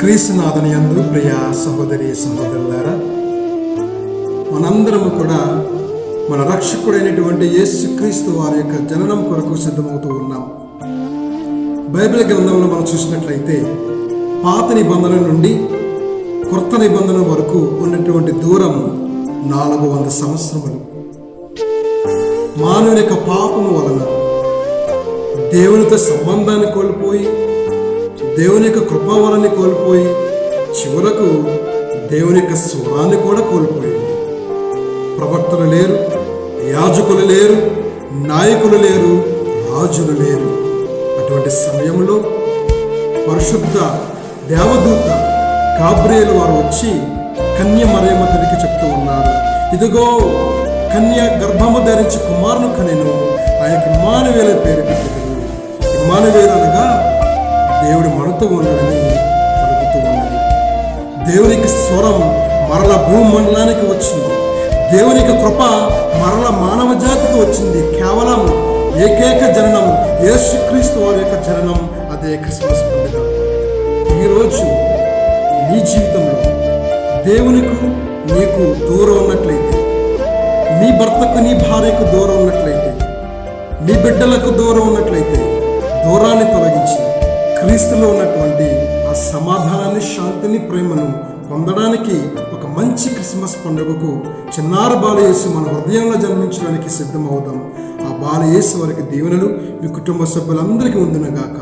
క్రీస్తునాథుని యందు ప్రియ సహోదరి సహోదరులారా, మనందరము కూడా మన రక్షకుడైనటువంటి యేసుక్రీస్తు వారి యొక్క జననం కొరకు సిద్ధమవుతూ ఉన్నాం. బైబిల్ గ్రంథంలో మనం చూసినట్లయితే పాత నిబంధన నుండి కొత్త నిబంధన వరకు ఉన్నటువంటి దూరం 400 సంవత్సరములు. మానవుని యొక్క పాపము వలన దేవునితో సంబంధాన్ని కోల్పోయి, దేవుని యొక్క కృపావరాన్ని కోల్పోయి, చివరకు దేవుని యొక్క స్వరాన్ని కూడా కోల్పోయింది. ప్రవక్తలు లేరు, యాజకులు లేరు, నాయకులు లేరు, రాజులు లేరు. అటువంటి సమయంలో పరిశుద్ధ దేవదూత గాబ్రియేలు వారు వచ్చి కన్య మరియమ్మ తల్లికి చెప్తూ ఉన్నారు, ఇదిగో కన్య గర్భము ధరించి కుమారుని కనెను, ఆయనకి ఇమ్మానుయేలు పేరు పెట్టెను. ఇమ్మానుయేలు అనగా దేవుడు మనతో ఉన్నాడని పలుకుతూ ఉన్నది. దేవునికి స్వరం మరల భూమండలానికి వచ్చింది. దేవునికి కృప మరల మానవ జాతికి వచ్చింది. కేవలం ఏకైక జననం, యేసుక్రీస్తు వారి యొక్క జననం, అదే క్రిస్మస్ పండుగ. ఈరోజు నీ జీవితంలో దేవునికి నీకు దూరం ఉన్నట్లయితే, నీ భర్తకు నీ భార్యకు దూరం ఉన్నట్లయితే, నీ బిడ్డలకు దూరం ఉన్నట్లయితే, దూరాన్ని తొలగించి క్రీస్తులో ఉన్నటువంటి ఆ సమాధానాన్ని, శాంతిని, ప్రేమను పొందడానికి ఒక మంచి క్రిస్మస్ పండుగకు చిన్నారి బాలయేసు మన హృదయంలో జన్మించడానికి సిద్ధమవుదాం. ఆ బాలయేసు వారికి దీవెనలు మీ కుటుంబ సభ్యులందరికీ ఉండునుగాక.